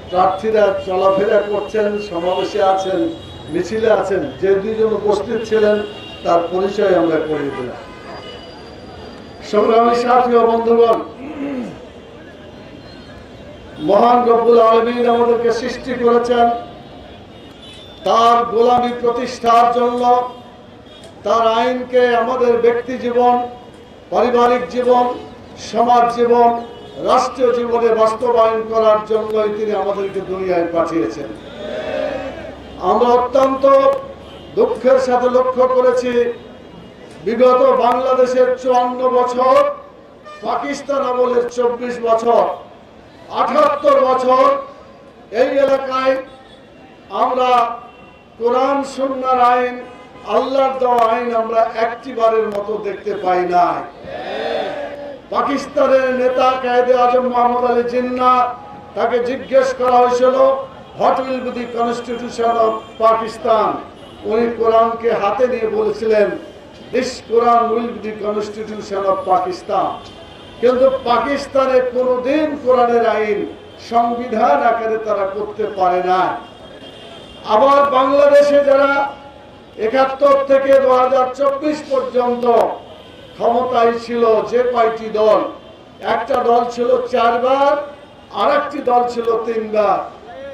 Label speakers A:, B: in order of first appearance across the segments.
A: প্রার্থীরা চলাফেরা করছেন, সমাবেশে আছেন, মিছিলে আছেন, যে দুইজন উপস্থিত ছিলেন তার পরিচয় আমরা করিয়ে দিলাম। সংগ্রামী সাথী ও বন্ধুগণ, মহান রব্বুল আলামিন আমাদেরকে সৃষ্টি করেছেন তার গোলামী প্রতিষ্ঠার জন্য, তার আইনকে আমাদের ব্যক্তি জীবন, পারিবারিক জীবন, সমাজ জীবন, রাষ্ট্রীয় জীবনে বাস্তবায়ন করার জন্যই তিনি আমাদেরকে দুনিয়ায় পাঠিয়েছেন। আমরা অত্যন্ত দুঃখের সাথে লক্ষ্য করেছি বিগত বাংলাদেশের 54 বছর, পাকিস্তান আমলের 24 বছর, 78 বছর এই এলাকায় আমরা কোরআন সুন্নাহর আইন, আল্লাহর দেওয়া আইন আমরা একটিবারের মতো দেখতে পাই না। পাকিস্তানের নেতা কায়েদে আজম মোহাম্মদ আলী জিন্নাহ, তাকে জিজ্ঞেস করা হয়েছিল what will be the constitution of Pakistan. উনি কোরআনকে হাতে নিয়ে বলেছিলেন this Quran will be the constitution of Pakistan. কিন্তু পাকিস্তানে কোনোদিন কোরআনের আইন সংবিধান আকারে তারা করতে পারে না। আবার বাংলাদেশে যারা 71 থেকে 2024 পর্যন্ত ক্ষমতায় ছিল, যে কয়টি দল, একটা দল ছিল 4 বার, আর একটি দল ছিল 3 বার।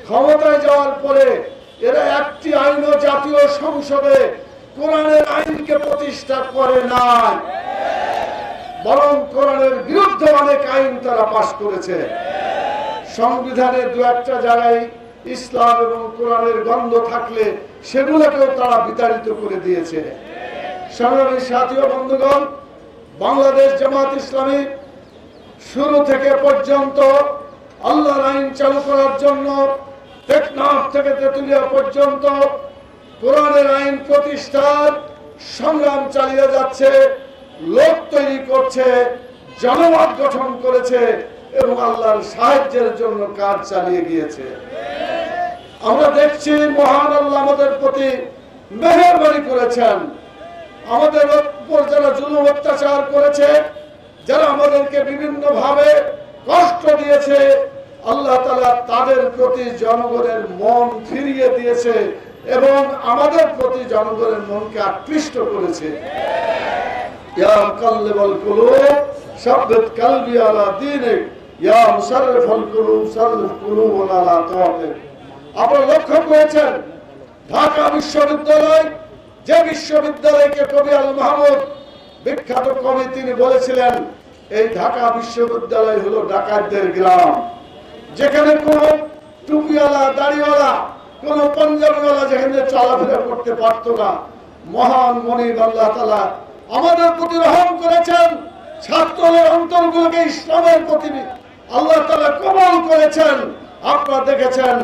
A: ক্ষমতায় যাওয়ার পরে এরা একটি আইনও জাতীয় সংসদে কোরআনের আইনকে প্রতিষ্ঠা করে না, বরং কোরআনের বিরুদ্ধে অনেক আইন তারা পাশ করেছে। সংবিধানের 2-1টা জায়গায় ইসলাম এবং কোরআনের গন্ধ থাকলে সেগুলোকেও তারা বিতাড়িত করে দিয়েছে। সংগ্রামী সাথী ও বন্ধুগণ, বাংলাদেশ জামাত ইসলামী শুরু থেকে পর্যন্ত আল্লাহর আইন চালু করার জন্য টেকনাফ থেকে তেতুলিয়া পর্যন্ত কোরআনের আইন প্রতিষ্ঠার সংগ্রাম চালিয়ে যাচ্ছে, লোক তৈরি করছে, জনমত গঠন করেছে এবং আল্লাহর সাহায্যের জন্য কাজ চালিয়ে গিয়েছে। আমরা দেখছি মহান আল্লাহ আমাদের প্রতি মেহেরবানি করেছেন। আমাদের উপর যারা জুলুম অত্যাচার করেছে, যারা আমাদেরকে বিভিন্ন ভাবে কষ্ট দিয়েছে, আল্লাহ তাআলা তাদের প্রতি জনগণের মন ফিরিয়ে দিয়েছে এবং আমাদের প্রতি জনগণের মনকে আকৃষ্ট করেছে। ইয়া মুকাল্লিবাল কুলুব সাব্বিত কলবি আলা দীনিক, ইয়া মুসাররিফাল কুলুব সাররিফ কুলুবানা আলা তাআতিক। আপনারা লক্ষ্য করেছেন ঢাকা বিশ্ববিদ্যালয়, যে বিশ্ববিদ্যালয়কে কবি আল মাহমুদ, বিখ্যাত কবি, তিনি বলেছিলেন এই ঢাকা বিশ্ববিদ্যালয় হলো ডাকাতদের গ্রাম, যেখানে কোন টুপিওয়ালা, দাড়িওয়ালা, কোন পাঞ্জাবিওয়ালা যেখানে চলাফেরা করতে পারত না। মহান মনিব আল্লাহ তাআলা আমাদের প্রতি রহম করেছেন, ছাত্রদের অন্তরগুলোকে ইসলামের প্রতি আল্লাহ তাআলা কবুল করেছেন। আপনারা দেখেছেন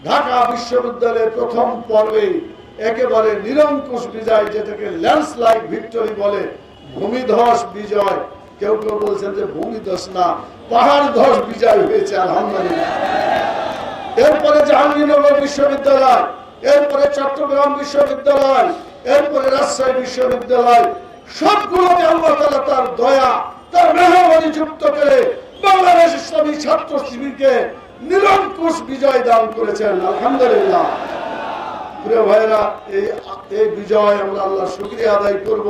A: ঢাকা বিশ্ববিদ্যালয়ের প্রথম পর্বে একেবারে নিরঙ্কুশ বিজয়, যেটাকে ল্যান্ডস্লাইড ভিক্টরি বলে, ভূমিধস বিজয়, কেউ কেউ বলছেন যে ভূমিধস না, পাহাড় ধস বিজয় হয়েছে, আলহামদুলিল্লাহ। এরপরে জাহাঙ্গীরনগর বিশ্ববিদ্যালয়, এরপরে চট্টগ্রাম বিশ্ববিদ্যালয়, এরপরে রাজশাহী বিশ্ববিদ্যালয়, সবগুলোতে আল্লাহ তাআলা তার দয়া, তার মেহেরবানি যুক্ত করে বাংলাদেশ ইসলামী ছাত্র শিবিরকে নিরঙ্কুশ বিজয় দান করেছেন, আলহামদুলিল্লাহ। প্রিয় ভাইরা, এই বিজয় আমরা আল্লাহর শুকরিয়া আদায় করব।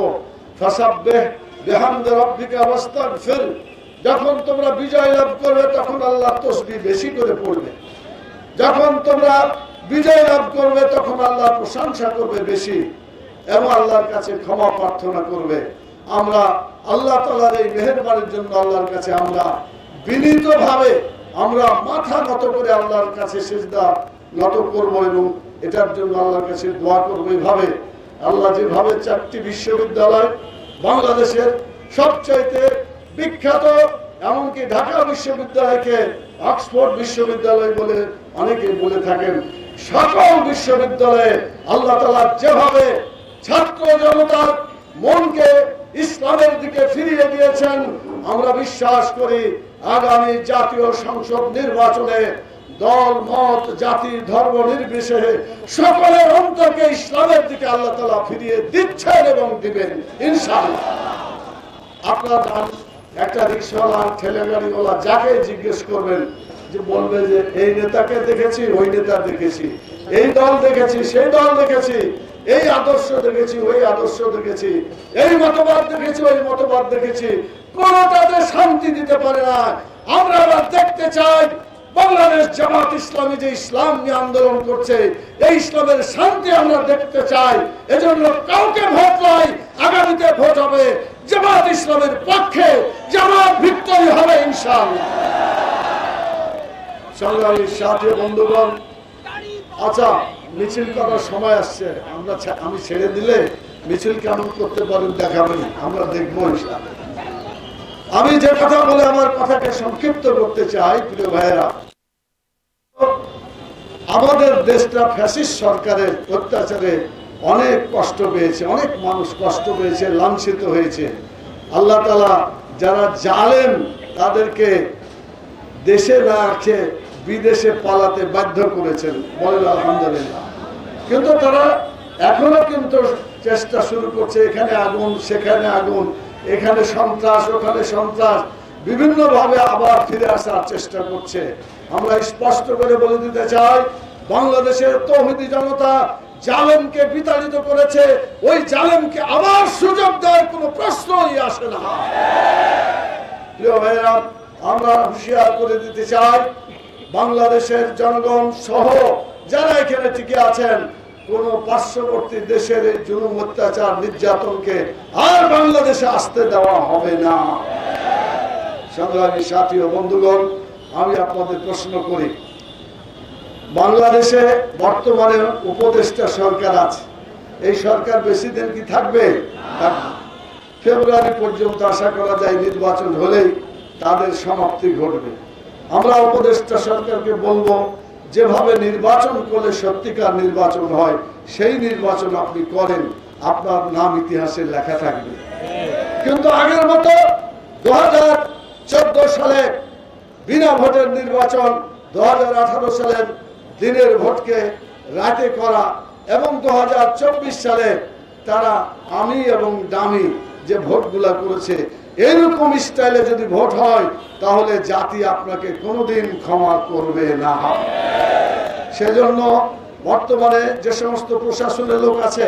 A: ফাসাব্বিহ বিহামদি রাব্বিকা ওয়াস্তাগফির। যখন তোমরা বিজয় লাভ করবে তখন আল্লাহর তাসবিহ বেশি করে পড়বে, যখন তোমরা বিজয় লাভ করবে তখন আল্লাহর প্রশংসা করবে বেশি এবং আল্লাহর কাছে ক্ষমা প্রার্থনা করবে। আমরা আল্লাহ তাআলার এই মেহেরবানির জন্য আল্লাহর কাছে আমরা বিনীতভাবে আমরা মাথা নত করে আল্লাহর কাছে সিজদা নত করব এবং এটার জন্য আল্লাহর কাছে দোয়া করব। এইভাবে আল্লাহ যেভাবে 4টি বিশ্ববিদ্যালয়, বাংলাদেশের সবচাইতে বিখ্যাত, এমনকি ঢাকা বিশ্ববিদ্যালয়কে অক্সফোর্ড বিশ্ববিদ্যালয় বলে অনেকে বলে থাকেন, সকল বিশ্ববিদ্যালয়ে আল্লাহ তাআলা যেভাবে ছাত্র জনতার মনকে ইসলামের দিকে ফিরিয়ে দিয়েছেন, আমরা বিশ্বাস করি আগামী জাতীয় সংসদ নির্বাচনে দল মত জাতি ধর্ম নির্বিশেষে সকলের অন্তরকে ইসলামের দিকে আল্লাহ তাআলা ফিরিয়ে দিচ্ছেন এবং দিবেন ইনশাআল্লাহ। আপনারা একটা রিকশাওয়ালা, ঠেলাগাড়িওয়ালা, যাকে জিজ্ঞেস করবেন যে বলবে যে এই নেতাকে দেখেছি, ওই নেতা দেখেছি, এই দল দেখেছি, সেই দল দেখেছি, এই আদর্শ দেখেছি, ওই আদর্শ দেখেছি, এই মতবাদ দেখেছি, ওই মতবাদ দেখেছি, কোনটাতে শান্তি দিতে পারে না। আমরা আবার দেখতে চাই বাংলাদেশ জামাত ইসলামী যে ইসলাম নিয়ে আন্দোলন করছে, এই ইসলামের শান্তি আমরা দেখতে চাই। এজন্য কাউকে ভোট নয়, আগামীতে ভোট হবে জামাত ইসলামের পক্ষে, জামাত ভিক্টরি হবে ইনশাআল্লাহ। সংগ্রামী সাথী বন্ধুগণ, আচ্ছা মিছিল করার সময় আসছে, আমি ছেড়ে দিলে মিছিল কেমন করতে পারেন দেখাবেন, আমরা দেখবো ইনশাআল্লাহ। আমি যে কথা বলে আমার কথাকে সংক্ষিপ্ত করতে চাই, প্রিয় ভাইয়েরা, আমাদের দেশটা ফ্যাসিস্ট সরকারের অত্যাচারে অনেক কষ্ট পেয়েছে, অনেক মানুষ কষ্ট পেয়েছে, লাঞ্ছিত হয়েছে। আল্লাহ তাআলা যারা জালেম তাদেরকে দেশে না রেখে বিদেশে পালাতে বাধ্য করেছেন, বলেন আলহামদুলিল্লাহ। কিন্তু তারা এখনো কিন্তু চেষ্টা শুরু করছে, এখানে আগুন, সেখানে আগুন, এখানে সন্ত্রাস, ওখানে সন্ত্রাস, বিভিন্ন ভাবে আবার ফিরে আসার চেষ্টা করছে। আমরা স্পষ্ট করে বলে দিতে চাই, বাংলাদেশের তৌহিদি জনতা জালেমকে বিতাড়িত করেছে, ওই জালেমকে আবার সুযোগ দেওয়ার কোনো প্রশ্নই আসে না। প্রিয় ভাইরা, আমরা হুঁশিয়ার করে দিতে চাই, বাংলাদেশের জনগণ সহ যারা এখানে টিকে আছেন, কোন পার্শ্ববর্তী দেশের এই জুলুম, অত্যাচার, নির্যাতনকে আর বাংলাদেশে আসতে দেওয়া হবে না। সংগ্রামী সাথী ও বন্ধুগণ, আমি আপনাদের প্রশ্ন করি, বাংলাদেশে বর্তমানে উপদেষ্টা সরকার আছে, এই সরকার বেশি দিন কি থাকবে? ফেব্রুয়ারি পর্যন্ত আশা করা যায় নির্বাচন হলেই তাদের সমাপ্তি ঘটবে। আমরা উপদেষ্টা সরকারকে বলবো, যেভাবে নির্বাচন করলে সত্যিকার নির্বাচন হয়, সেই নির্বাচন আপনি করেন, আপনার নাম ইতিহাসে লেখা থাকবে। কিন্তু আগের মতো 2014 সালে বিনা ভোটের নির্বাচন, 2018 সালের দিনের ভোটকে রাতে করা, এবং 2024 সালে তারা আমি এবং দামি যে ভোটগুলা করেছে, এইরকম স্টাইলে যদি ভোট হয়, তাহলে জাতি আপনাকে কোনোদিন ক্ষমা করবে না। সেজন্য বর্তমানে যে সমস্ত প্রশাসনের লোক আছে,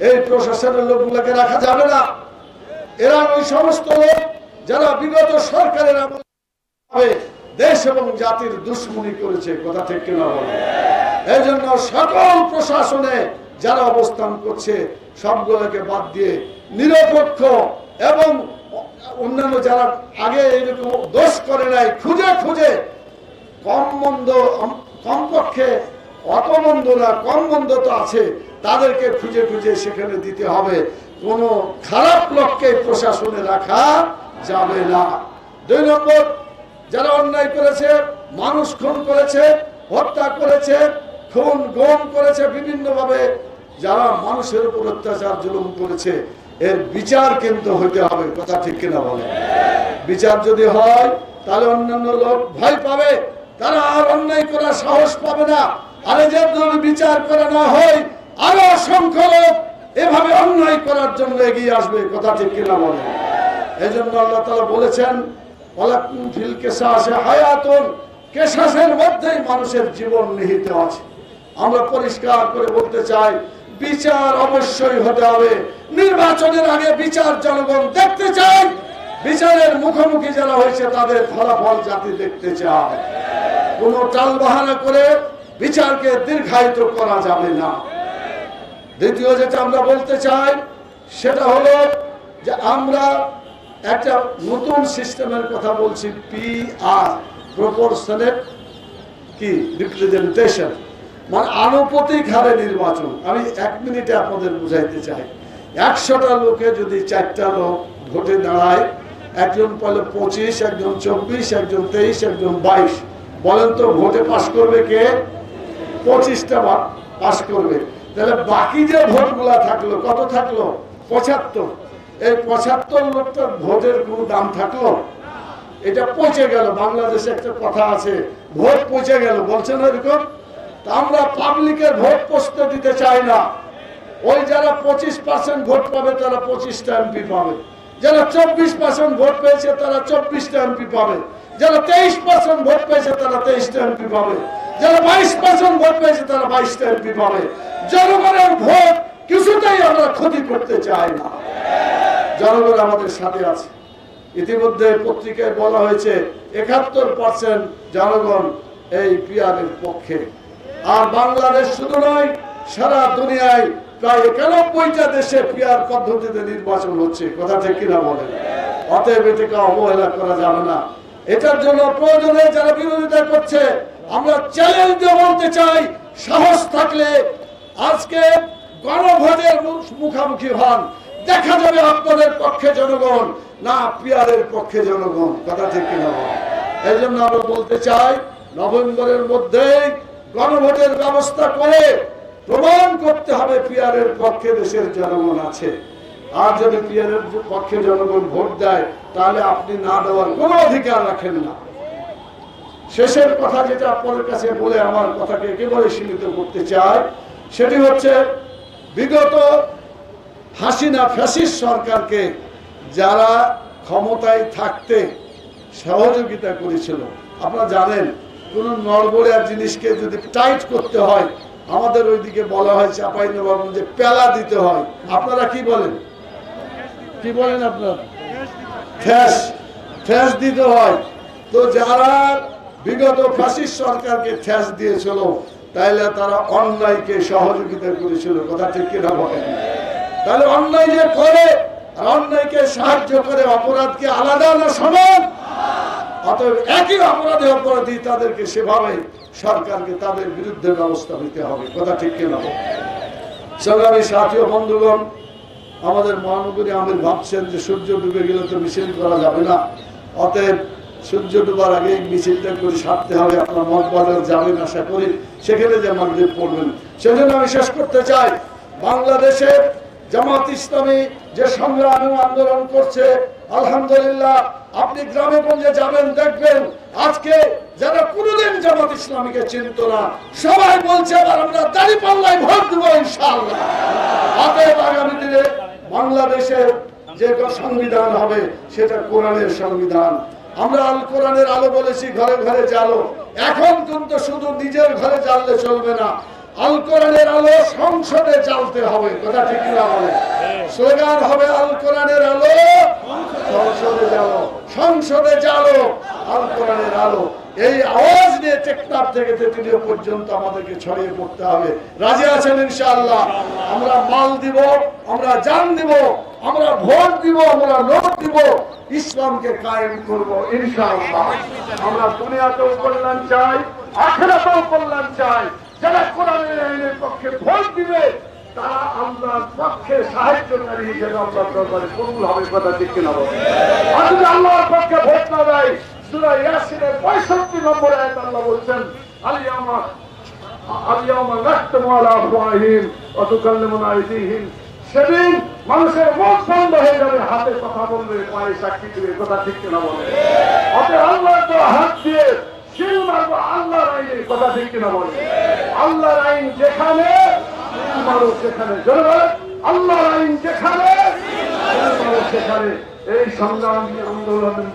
A: এই প্রশাসনের লোকগুলোকে রাখা যাবে না। এরা ওই সমস্ত লোক যারা বিগত সরকারের আমলে দেশ এবং জাতির দুশ্মনী করেছে, কথা ঠিক কিনা বলে। এই জন্য সকল প্রশাসনে যারা অবস্থান করছে, সবগুলোকে বাদ দিয়ে নিরপেক্ষ এবং অন্যান্য যারা আগে এরকম দোষ করে নাই, খুঁজে খুঁজে কম মন্দ, কমপক্ষে অত মন্দ না, কম মন্দ তো আছে, তাদেরকে খুঁজে খুঁজে সেখানে দিতে হবে। কোন খারাপ লোককে প্রশাসনে রাখা যাবে না। 2 নম্বর, যারা অন্যায় করেছে, মানুষ খুন করেছে, হত্যা করেছে, খুন গুম করেছে, বিভিন্ন ভাবে যারা মানুষের উপর অত্যাচার জুলুম করেছে, এর বিচার কিন্তু হইতে হবে, কথা ঠিক কিনা বলে। বিচার যদি হয়, তাহলে অন্যান্য লোক ভয় পাবে, তারা আর অন্যায় করার সাহস পাবে না। আর যদি বিচার করা না হয়, আরো অসংখ্য লোক এভাবে অন্যায় করার জন্য এগিয়ে আসবে, কথা ঠিক কিনা বলে। এই জন্য আল্লাহ তাআলা বলেছেন, ওয়ালাকুম ফিল কিসাসি হায়াতুন, কিসাসের মধ্যেই মানুষের জীবন নিহিত আছে। আমরা পরিষ্কার করে বলতে চাই, বিচার অবশ্যই হতে হবে। নির্বাচনের আগে বিচার জনগণ দেখতে চায়, বিচারের মুখোমুখি যারা হয়েছে তাদের ফলাফল জাতি দেখতে চায়। কোন টাল বাহানা করে বিচারকে দীর্ঘায়িত করা যাবে না। দ্বিতীয় যেটা আমরা বলতে চাই, সেটা হলো যে আমরা একটা নতুন সিস্টেমের কথা বলছি, PR, প্রপোর্শনেট কি রিপ্রেজেন্টেশন, মানে আনুপাতিক হারে নির্বাচন। আমি 1 মিনিটে আপনাদের বুঝাইতে চাই। 100টা লোকে যদি 4টা লোক ভোটে দাঁড়ায়, একজন পেল 25, একজন 24, একজন 23, একজন 22, বলেন তো ভোটে পাস করবে কে? 25টা পাস করবে। তাহলে বাকি যে ভোটগুলা থাকলো, কত থাকলো? 75। এই 75 লোকটার ভোটের কোনো দাম থাকলো? এটা পচে গেল। বাংলাদেশে একটা কথা আছে, ভোট পচে গেল, বলছে না এরকম? আমরা পাবলিকের ভোট পচতে দিতে চাই না। ওই যারা 25% ভোট পাবে তারা 25টা MP পাবে, যারা 24% ভোট পেয়েছে তারা 24টা MP পাবে। যারা 23% ভোট পেয়েছে তারা 23টা এমপি পাবে, যারা 22% ভোট পেয়েছে তারা 22টা এমপি পাবে। জনগণের ভোট কিছুতেই আমরা ক্ষতি করতে চাই না, জনগণ আমাদের সাথে আছে। ইতিমধ্যে পত্রিকায় বলা হয়েছে 71% জনগণ এই পিয়ারের পক্ষে। আর বাংলাদেশ শুধু নয়, সারা দুনিয়ায় প্রায় 91টা দেশে পিয়ার পদ্ধতিতে নির্বাচন হচ্ছে, কথা ঠিক কিনা বলেন? অতএব এটাকে অবহেলা করা যাবে না। এটার জন্য প্রয়োজনে যারা বিরোধিতা করছে, আমরা চ্যালেঞ্জ দিয়ে বলতে চাই, সাহস থাকলে আজকে গণভোটের মুখোমুখি হন, দেখা যাবে আপনাদের পক্ষে জনগণ না পিয়ারের পক্ষে জনগণ, কথা ঠিক কিনা বলেন? এই জন্য আমরা বলতে চাই, নভেম্বরের মধ্যেই গণভোটের ব্যবস্থা করে প্রমাণ করতে হবে পিয়ারের পক্ষে দেশের জনগণ আছে। আর যদি পিয়ারের পক্ষে জনগণ ভোট দেয়, তাহলে আপনি না দেওয়ার কোনো অধিকার রাখেন না। শেষের কথা যেটা আপনাদের কাছে বলে আমার কথাকে একেবারে সীমিত করতে চাই, সেটি হচ্ছে বিগত হাসিনা ফ্যাসিস্ট সরকারকে যারা ক্ষমতায় থাকতে সহযোগিতা করেছিল, আপনারা জানেন কোন নড়বড়িয়া জিনিসকে যদি টাইট করতে হয়, আমাদের ওইদিকে বলা হয় চাঁপাইনবাবগঞ্জে পেলা দিতে হয়। আপনারা কি বলেন, কি বলেন আপনারা? ঠেস দিতে হয়। তো যারা বিগত ফ্যাসিস্ট সরকারকে ঠেস দিয়েছিল, তাইলে তারা অন্যায়কে সহযোগিতা করেছিল, কথা ঠিক কিনা বলেন? তাহলে অন্যায় যে করে, অন্যায়কে সাহায্য করে, অপরাধকে আলাদা না সমান? অতএব একই অপরাধী তাদেরকে সেভাবে সরকারকে তাদের বিরুদ্ধে ব্যবস্থা নিতে হবে, কথা ঠিক কিনা? সংগ্রামী সাথী ও বন্ধুগণ, আমাদের মহানগরী আমির ভাবছেন যে সূর্য ডুবে গেলে তো মিছিল করা যাবে না, অতএব সূর্য ডুবার আগে মিছিলটা করে সারতে হবে। আপনার মত বাজার যাবেন আশা করি, সেখানে যে মাগরিব পড়বেন। সেজন্য আমি শেষ করতে চাই, বাংলাদেশের জামাত ইসলামী যে সংগ্রামী আন্দোলন করছে, আলহামদুলিল্লাহ আপনি গ্রামে গঞ্জে যাবেন, দেখবেন আজকে যারা কোনোদিন জামাত ইসলামীকে চিনত না, সবাই বলছে এবার আমরা দাঁড়িপাল্লায় ভোট দেবো ইনশাআল্লাহ। অতএব আগামী দিনে বাংলাদেশের যে সংবিধান হবে সেটা কোরআনের সংবিধান। আমরা আল কোরআনের আলো বলেছি, ঘরে ঘরে জ্বালো। এখন কিন্তু শুধু নিজের ঘরে জ্বাললে চলবে না, আল কোরআনের আলো সংসদে জ্বালতে হবে, কথা ঠিক না বলে? স্লোগান হবে আল কোরআনের আলো সংসদে জ্বালো, সংসদে জ্বালো আল কোরআনের আলো। এই আওয়াজ নিয়ে টেকনাফ থেকে তেতুলিয়া পর্যন্ত আমাদেরকে ছড়িয়ে পড়তে হবে। রাজি আছেন ইনশাআল্লাহ? আমরা মাল দিব, আমরা জান দিব, আমরা ভোট দিব, আমরা নোট দিব, ইসলামকে কায়েম করব ইনশাআল্লাহ। আমরা দুনিয়াতেও কল্যাণ চাই, আখিরাতেও কল্যাণ চাই। যারা কোরআনের আইনের পক্ষে ভোট দিবে তারা আল্লাহর পক্ষে সাহায্যকারী হিসেবে আল্লাহর দরবারে কবুল হবে, কথা ঠিক কিনা বলেন? আর যদি আল্লাহর পক্ষে ভোট না দেয়, সূরা ইয়াসিনের 65 নম্বর আয়াত আল্লাহ বলছেন, আল-ইয়াওমা নাখতিমু আলা আফওয়াহিহিম ওয়া তুকাল্লিমুনা আইদিহিম। সেদিন মানুষের মুখ বন্ধ হয়ে যাবে, হাতে কথা বলবে, পায়ে সাক্ষী দিবে, কথা ঠিক কিনা বলেন? অতএব আল্লাহর দেওয়া হাত দিয়ে শিল মারবো আল্লাহর আইনের, কথা ঠিক কিনা বলেন? আল্লাহর আইন যেখানে মারো সেখানে, আল্লাহর আইন যেখানে সেখানে। এই সংগ্রামী আন্দোলনের